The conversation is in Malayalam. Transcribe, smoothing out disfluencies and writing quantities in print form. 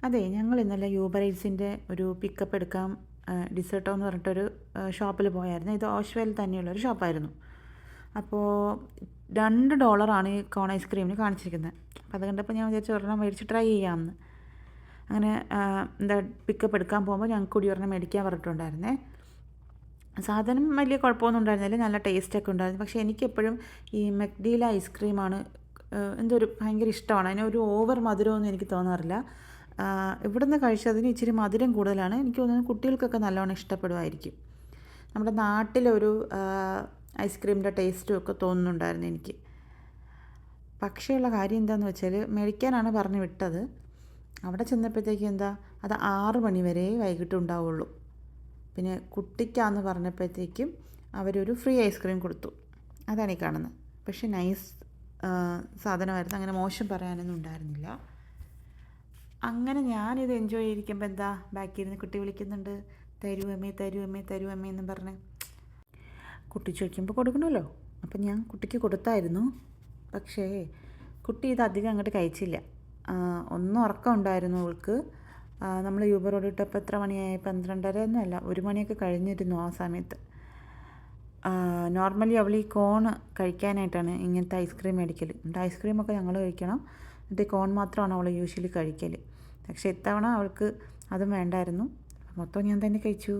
അതെ, ഞങ്ങൾ ഇന്നലെ യൂബർ ഈറ്റ്സിൻ്റെ ഒരു പിക്കപ്പ് എടുക്കാൻ ഡിസേർട്ടോ എന്ന് പറഞ്ഞിട്ടൊരു ഷോപ്പിൽ പോയായിരുന്നു. ഇത് ഓഷ്വയിൽ തന്നെയുള്ളൊരു ഷോപ്പായിരുന്നു. അപ്പോൾ $2 ഈ കോൺ ഐസ്ക്രീമിന് കാണിച്ചിരിക്കുന്നത്. അപ്പോൾ അത് കണ്ടപ്പോൾ ഞാൻ വിചാരിച്ചു ഒരെണ്ണം മേടിച്ച് ട്രൈ ചെയ്യാമെന്ന്. അങ്ങനെ പിക്കപ്പ് എടുക്കാൻ പോകുമ്പോൾ ഞങ്ങൾക്ക് കൂടി ഒരെണ്ണം മേടിക്കാൻ പറഞ്ഞിട്ടുണ്ടായിരുന്നേ. സാധനം വലിയ കുഴപ്പമൊന്നും ഉണ്ടായിരുന്നില്ല, നല്ല ടേസ്റ്റൊക്കെ ഉണ്ടായിരുന്നു. പക്ഷേ എനിക്കെപ്പോഴും ഈ മെക്ഡിയിലെ ഐസ്ക്രീമാണ് എന്തൊരു ഭയങ്കര ഇഷ്ടമാണ്. അതിനൊരു ഓവർ മധുരമൊന്നും എനിക്ക് തോന്നാറില്ല. ഇവിടുന്ന് കഴിച്ചതിന് ഇച്ചിരി മധുരം കൂടുതലാണ്. എനിക്ക് തോന്നുന്നു കുട്ടികൾക്കൊക്കെ നല്ലോണം ഇഷ്ടപ്പെടുമായിരിക്കും. നമ്മുടെ നാട്ടിലൊരു ഐസ്ക്രീമിൻ്റെ ടേസ്റ്റും ഒക്കെ തോന്നുന്നുണ്ടായിരുന്നു എനിക്ക്. പക്ഷേയുള്ള കാര്യം എന്താണെന്ന് വെച്ചാൽ മേടിക്കാനാണ് പറഞ്ഞു വിട്ടത്. അവിടെ ചെന്നപ്പോഴത്തേക്കും അത് 6 മണി വരെ വൈകിട്ട് ഉണ്ടാവുള്ളൂ. പിന്നെ കുട്ടിക്കാന്ന് പറഞ്ഞപ്പോഴത്തേക്കും അവരൊരു ഫ്രീ ഐസ്ക്രീം കൊടുത്തു. അതാണ് ഈ കാണുന്നത്. പക്ഷേ നൈസ് സാധനമായിരുന്നു, അങ്ങനെ മോശം പറയാനൊന്നും ഉണ്ടായിരുന്നില്ല. അങ്ങനെ ഞാനിത് എൻജോയ് ചെയ്തിരിക്കുമ്പോൾ ബാക്കിൽ നിന്ന് കുട്ടി വിളിക്കുന്നുണ്ട്, തരൂ അമ്മേ തരൂ അമ്മേ തരൂ അമ്മേ എന്നും പറഞ്ഞ്. കുട്ടി ചോദിക്കുമ്പോൾ കൊടുക്കണമല്ലോ. അപ്പം ഞാൻ കുട്ടിക്ക് കൊടുത്തായിരുന്നു. പക്ഷേ കുട്ടി ഇത് അധികം അങ്ങോട്ട് കഴിച്ചില്ല. ഒന്നും ഉറക്കം ഉണ്ടായിരുന്നു അവൾക്ക്. നമ്മൾ യൂബർ ഓടിയിട്ടപ്പോൾ എത്ര മണിയായി? 12:30 ഒന്നുമല്ല, 1 മണിയൊക്കെ കഴിഞ്ഞിരുന്നു ആ സമയത്ത്. നോർമലി അവൾ ഈ കോൺ കഴിക്കാനായിട്ടാണ് ഇങ്ങനത്തെ ഐസ്ക്രീം മേടിക്കൽ. എന്നിട്ട് ഐസ്ക്രീമൊക്കെ ഞങ്ങൾ കഴിക്കണം, എന്നിട്ട് കോൺ മാത്രമാണ് അവൾ യൂഷ്വലി കഴിക്കൽ. പക്ഷേ ഇത്തവണ അവൾക്ക് അതും വേണ്ടായിരുന്നു. മൊത്തം ഞാൻ തന്നെ കഴിച്ചു.